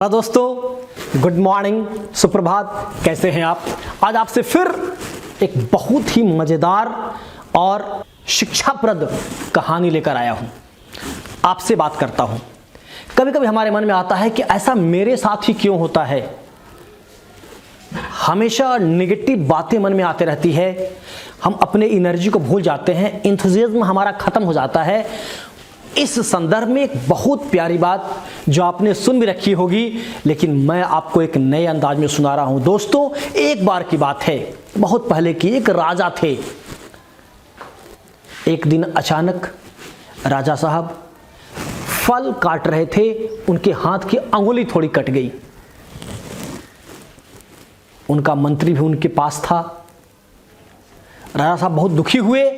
दोस्तों good morning, सुप्रभात। कैसे हैं आप? आज आपसे फिर एक बहुत ही मज़ेदार और शिक्षाप्रद कहानी लेकर आया हूं। आपसे बात करता हूं। कभी कभी हमारे मन में आता है कि ऐसा मेरे साथ ही क्यों होता है। हमेशा नेगेटिव बातें मन में आते रहती है, हम अपने एनर्जी को भूल जाते हैं, एंथुसियाज्म हमारा खत्म हो जाता है। इस संदर्भ में एक बहुत प्यारी बात जो आपने सुन भी रखी होगी, लेकिन मैं आपको एक नए अंदाज में सुना रहा हूं। दोस्तों, एक बार की बात है, बहुत पहले की। एक राजा थे। एक दिन अचानक राजा साहब फल काट रहे थे, उनके हाथ की अंगुली थोड़ी कट गई। उनका मंत्री भी उनके पास था। राजा साहब बहुत दुखी हुए।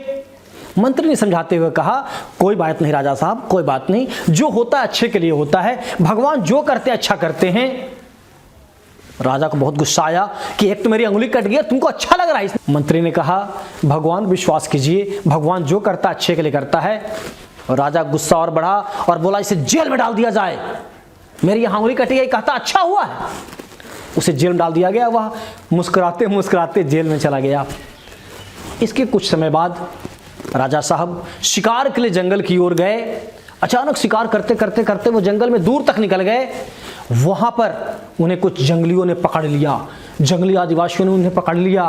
मंत्री ने समझाते हुए कहा, कोई बात नहीं राजा साहब, कोई बात नहीं, जो होता है अच्छे के लिए होता है, भगवान जो करते अच्छा करते हैं। राजा को बहुत गुस्सा आया कि एक तो मेरी अंगुली कट गई, तुमको अच्छा लग रहा है। मंत्री ने कहा, भगवान विश्वास कीजिए, भगवान जो करता है अच्छे के लिए करता है। और राजा गुस्सा और बढ़ा और बोला, इसे जेल में डाल दिया जाए। मेरी अंगुली कटी गई, कहता अच्छा हुआ है। उसे जेल में डाल दिया गया। वह मुस्कुराते मुस्कुराते जेल में चला गया। इसके कुछ समय बाद राजा साहब शिकार के लिए जंगल की ओर गए। अचानक शिकार करते करते करते वो जंगल में दूर तक निकल गए। वहां पर उन्हें कुछ जंगलियों ने पकड़ लिया, जंगली आदिवासियों ने उन्हें पकड़ लिया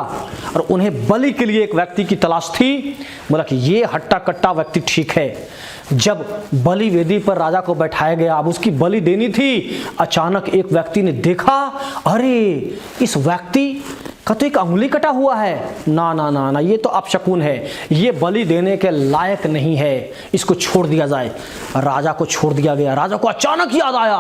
और उन्हें बलि के लिए एक व्यक्ति की तलाश थी। बोला कि ये हट्टा कट्टा व्यक्ति ठीक है। जब बलि वेदी पर राजा को बैठाया गया, अब उसकी बलि देनी थी। अचानक एक व्यक्ति ने देखा, अरे इस व्यक्ति का तो एक अंगुली कटा हुआ है। ना ना ना ना, ये तो अपशकुन है, ये बलि देने के लायक नहीं है, इसको छोड़ दिया जाए। राजा को छोड़ दिया गया। राजा को अचानक याद आया,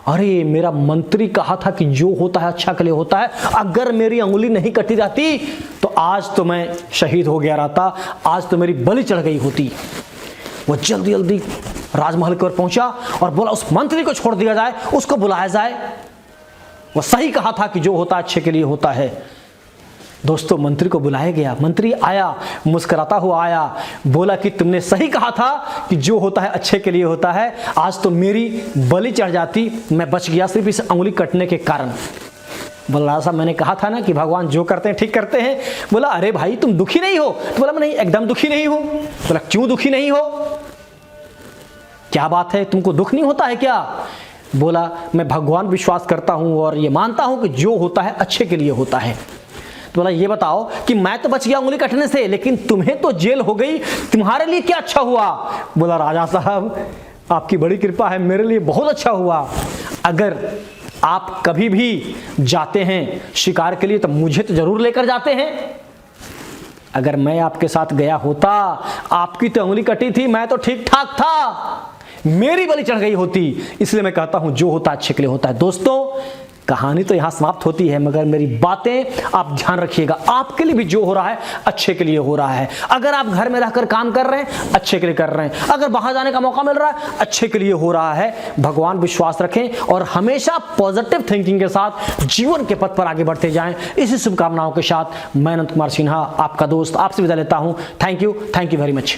अरे मेरा मंत्री कहा था कि जो होता है अच्छा के लिए होता है। अगर मेरी अंगुली नहीं कटी जाती तो आज तो मैं शहीद हो गया रहता, आज तो मेरी बलि चढ़ गई होती। वो जल्दी जल्दी राजमहल की ओर पहुंचा और बोला, उस मंत्री को छोड़ दिया जाए, उसको बुलाया जाए। वो सही कहा था कि जो होता है अच्छे के लिए होता है। दोस्तों, मंत्री को बुलाया गया। मंत्री आया, मुस्कुराता हुआ आया, बोला कि तुमने सही कहा था कि जो होता है अच्छे के लिए होता है। आज तो मेरी बलि चढ़ जाती, मैं बच गया सिर्फ इस अंगुली कटने के कारण। बोला, राजा साहब मैंने कहा था ना कि भगवान जो करते हैं ठीक करते हैं। बोला, अरे भाई तुम दुखी नहीं हो? तो बोला, मैं नहीं, एकदम दुखी नहीं हूं। बोला, क्यों दुखी नहीं हो? क्या बात है, तुमको दुख नहीं होता है क्या? बोला, मैं भगवान विश्वास करता हूं और ये मानता हूं कि जो होता है अच्छे के लिए होता है। बोला, ये बताओ कि मैं तो बच गया उंगली कटने से, लेकिन तुम्हें तो जेल हो गई, तुम्हारे लिए क्या अच्छा हुआ? बोला, राजा साहब आपकी बड़ी कृपा है, मेरे लिए बहुत अच्छा हुआ। अगर आप कभी भी जाते हैं शिकार के लिए तो मुझे तो जरूर लेकर जाते हैं। अगर मैं आपके साथ गया होता, आपकी तो उंगली कटी थी, मैं तो ठीक ठाक था, मेरी बलि चढ़ गई होती। इसलिए मैं कहता हूं जो होता है अच्छे के लिए होता है। दोस्तों, कहानी तो यहां समाप्त होती है, मगर मेरी बातें आप ध्यान रखिएगा। आपके लिए भी जो हो रहा है अच्छे के लिए हो रहा है। अगर आप घर में रहकर काम कर रहे हैं, अच्छे के लिए कर रहे हैं। अगर बाहर जाने का मौका मिल रहा है, अच्छे के लिए हो रहा है। भगवान विश्वास रखें और हमेशा पॉजिटिव थिंकिंग के साथ जीवन के पथ पर आगे बढ़ते जाएं। इसी शुभकामनाओं के साथ मैं अनंत कुमार सिन्हा, आपका दोस्त, आपसे विदा लेता हूं। Thank you very much.